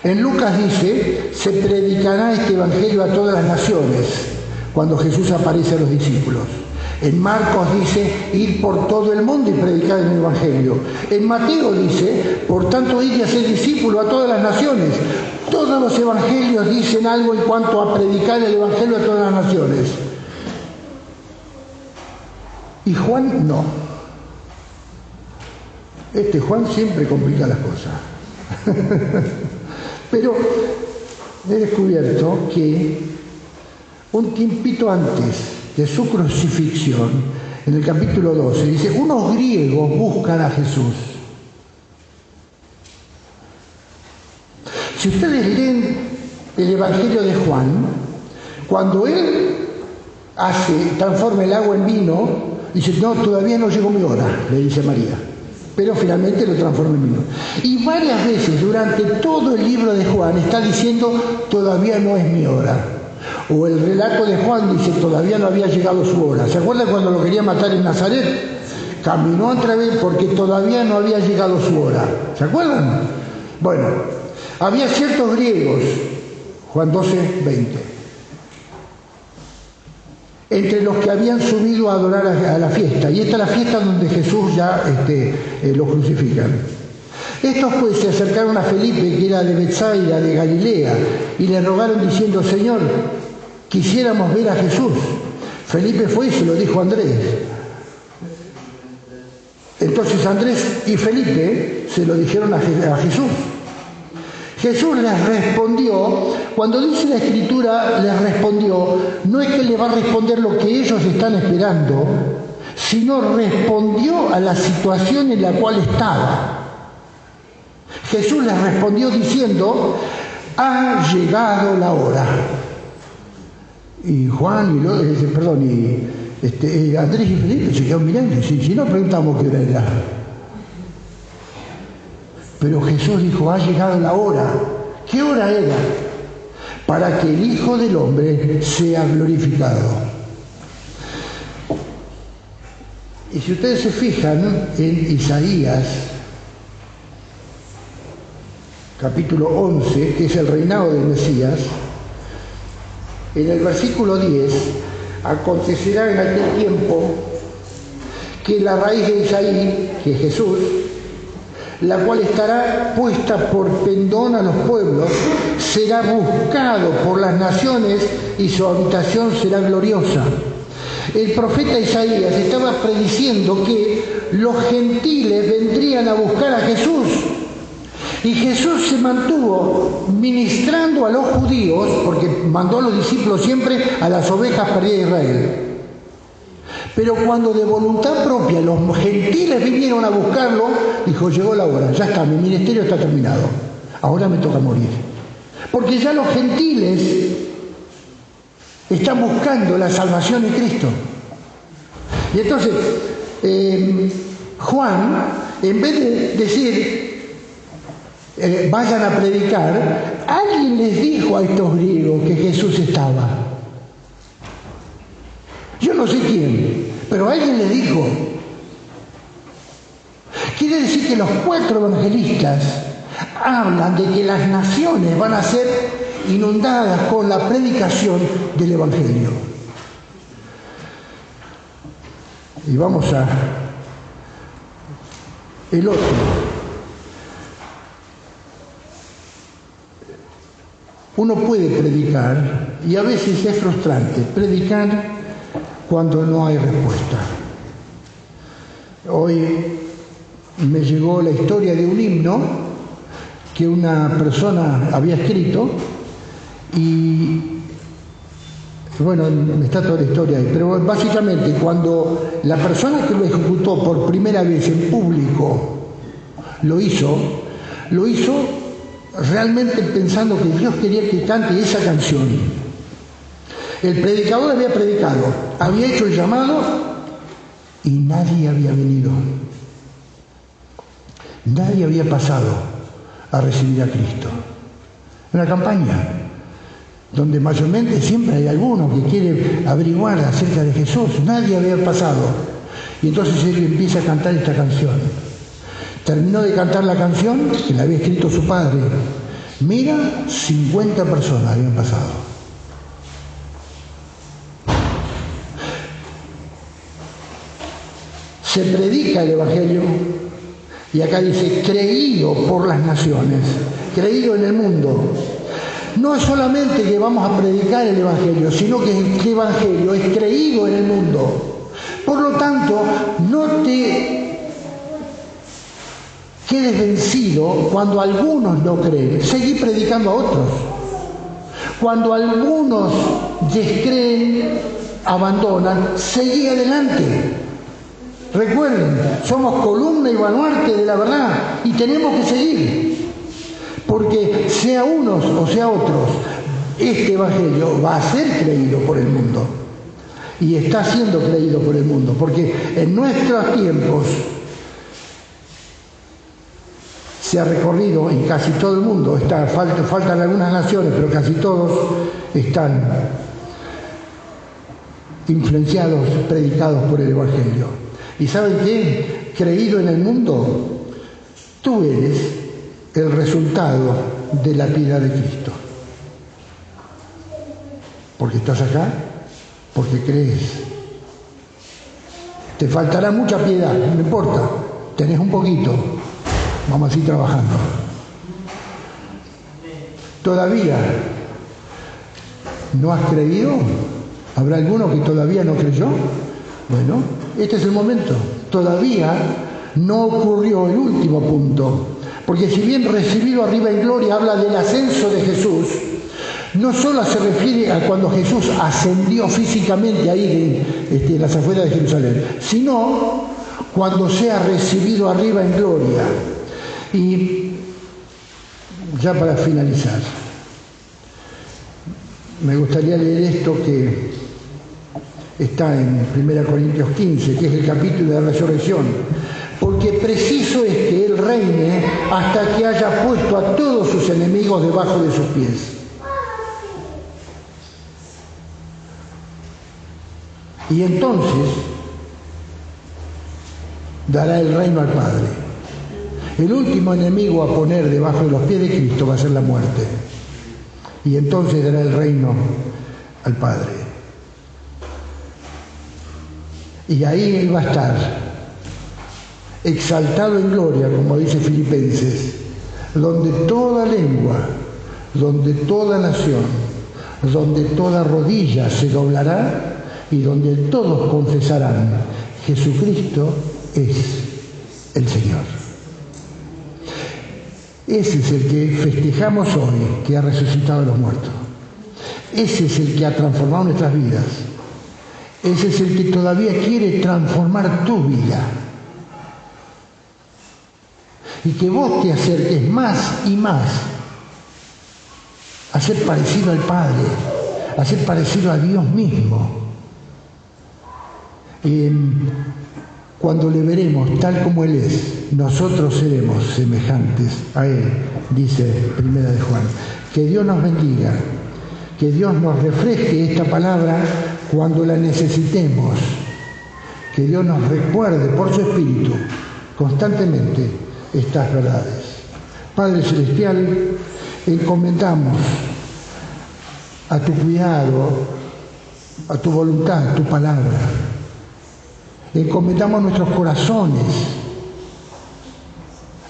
En Lucas dice, se predicará este evangelio a todas las naciones, cuando Jesús aparece a los discípulos. En Marcos dice, ir por todo el mundo y predicar el evangelio. En Mateo dice, por tanto, ir y hacer discípulo a todas las naciones. Todos los evangelios dicen algo en cuanto a predicar el evangelio a todas las naciones. Y Juan no. Juan siempre complica las cosas. Pero he descubierto que un tiempito antes de su crucifixión, en el capítulo 12, dice, unos griegos buscan a Jesús. Si ustedes leen el Evangelio de Juan, cuando él transforma el agua en vino, dice, no, todavía no llegó mi hora, le dice María. Pero finalmente lo transforma en vino. Y varias veces durante todo el libro de Juan está diciendo, todavía no es mi hora. O el relato de Juan dice, todavía no había llegado su hora. ¿Se acuerdan cuando lo quería matar en Nazaret? Caminó otra vez porque todavía no había llegado su hora. ¿Se acuerdan? Bueno, había ciertos griegos, Juan 12, 20, entre los que habían subido a adorar a la fiesta. Y esta es la fiesta donde Jesús ya lo crucifican. Estos pues se acercaron a Felipe, que era de Betsaida, de Galilea, y le rogaron diciendo: Señor, quisiéramos ver a Jesús. Felipe fue y se lo dijo a Andrés. Entonces Andrés y Felipe se lo dijeron a Jesús. Jesús les respondió, cuando dice la Escritura les respondió, no es que le va a responder lo que ellos están esperando, sino respondió a la situación en la cual estaba. Jesús les respondió diciendo: ha llegado la hora. Y Juan y Andrés y Felipe se quedaron mirando. Si no preguntamos qué hora era. Pero Jesús dijo: ha llegado la hora. ¿Qué hora era? Para que el Hijo del Hombre sea glorificado. Y si ustedes se fijan en Isaías, capítulo 11, que es el reinado del Mesías, en el versículo 10, acontecerá en aquel tiempo que la raíz de Isaí, que es Jesús, la cual estará puesta por pendón a los pueblos, será buscado por las naciones y su habitación será gloriosa. El profeta Isaías estaba prediciendo que los gentiles vendrían a buscar a Jesús. Y Jesús se mantuvo ministrando a los judíos, porque mandó a los discípulos siempre a las ovejas perdidas de Israel. Pero cuando de voluntad propia los gentiles vinieron a buscarlo, dijo: llegó la hora, ya está, mi ministerio está terminado, ahora me toca morir. Porque ya los gentiles están buscando la salvación en Cristo. Y entonces, Juan, en vez de decir: vayan a predicar, alguien les dijo a estos griegos que Jesús estaba. Yo no sé quién, pero alguien les dijo. Quiere decir que los 4 evangelistas hablan de que las naciones van a ser inundadas con la predicación del Evangelio. Y vamos a el otro. Uno puede predicar, y a veces es frustrante predicar cuando no hay respuesta. Hoy me llegó la historia de un himno que una persona había escrito y, bueno, está toda la historia ahí, pero básicamente cuando la persona que lo ejecutó por primera vez en público lo hizo realmente pensando que Dios quería que cante esa canción. El predicador había predicado, había hecho el llamado y nadie había venido. Nadie había pasado a recibir a Cristo. Una campaña donde mayormente siempre hay alguno que quiere averiguar acerca de Jesús. Nadie había pasado. Y entonces él empieza a cantar esta canción. Terminó de cantar la canción que la había escrito su padre. Mira, 50 personas habían pasado. Se predica el Evangelio y acá dice: creído por las naciones, creído en el mundo. No es solamente que vamos a predicar el Evangelio, sino que el Evangelio es creído en el mundo. Por lo tanto, no te quedes vencido cuando algunos no creen. Seguí predicando a otros. Cuando algunos descreen, abandonan, seguí adelante. Recuerden, somos columna y baluarte de la verdad y tenemos que seguir. Porque sea unos o sea otros, este Evangelio va a ser creído por el mundo. Y está siendo creído por el mundo. Porque en nuestros tiempos se ha recorrido en casi todo el mundo, faltan algunas naciones, pero casi todos están influenciados, predicados por el Evangelio. ¿Y saben qué? Creído en el mundo, tú eres el resultado de la piedad de Cristo. Porque estás acá porque crees. Te faltará mucha piedad, no importa, tenés un poquito, vamos a seguir trabajando. ¿Todavía no has creído? ¿Habrá alguno que todavía no creyó? Bueno, este es el momento. Todavía no ocurrió el último punto, porque si bien recibido arriba en gloria habla del ascenso de Jesús, no solo se refiere a cuando Jesús ascendió físicamente ahí en las afueras de Jerusalén, sino cuando sea recibido arriba en gloria. Y ya para finalizar, me gustaría leer esto que está en 1 Corintios 15, que es el capítulo de la resurrección. Porque preciso es que Él reine hasta que haya puesto a todos sus enemigos debajo de sus pies. Y entonces dará el reino al Padre. El último enemigo a poner debajo de los pies de Cristo va a ser la muerte. Y entonces dará el reino al Padre. Y ahí Él va a estar, exaltado en gloria, como dice Filipenses, donde toda lengua, donde toda nación, donde toda rodilla se doblará y donde todos confesarán: Jesucristo es el Señor. Ese es el que festejamos hoy, que ha resucitado de los muertos. Ese es el que ha transformado nuestras vidas. Ese es el que todavía quiere transformar tu vida. Y que vos te acerques más y más a ser parecido al Padre, a ser parecido a Dios mismo. Cuando le veremos tal como Él es, nosotros seremos semejantes a Él, dice Primera de Juan. Que Dios nos bendiga, que Dios nos refresque esta palabra cuando la necesitemos, que Dios nos recuerde por su Espíritu constantemente estas verdades. Padre Celestial, encomendamos a tu cuidado, a tu voluntad, tu palabra. Encomendamos nuestros corazones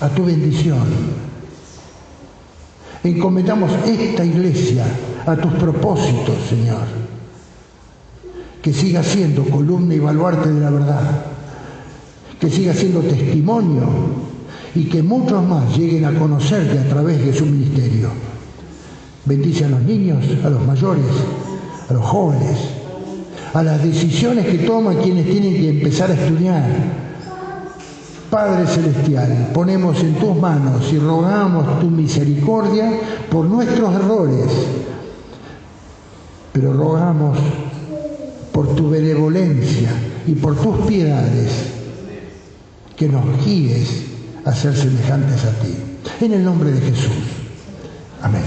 a tu bendición. Encomendamos esta iglesia a tus propósitos, Señor. Que siga siendo columna y baluarte de la verdad. Que siga siendo testimonio y que muchos más lleguen a conocerte a través de su ministerio. Bendice a los niños, a los mayores, a los jóvenes, a las decisiones que toman quienes tienen que empezar a estudiar. Padre Celestial, ponemos en tus manos y rogamos tu misericordia por nuestros errores, pero rogamos por tu benevolencia y por tus piedades que nos guíes a ser semejantes a ti. En el nombre de Jesús. Amén.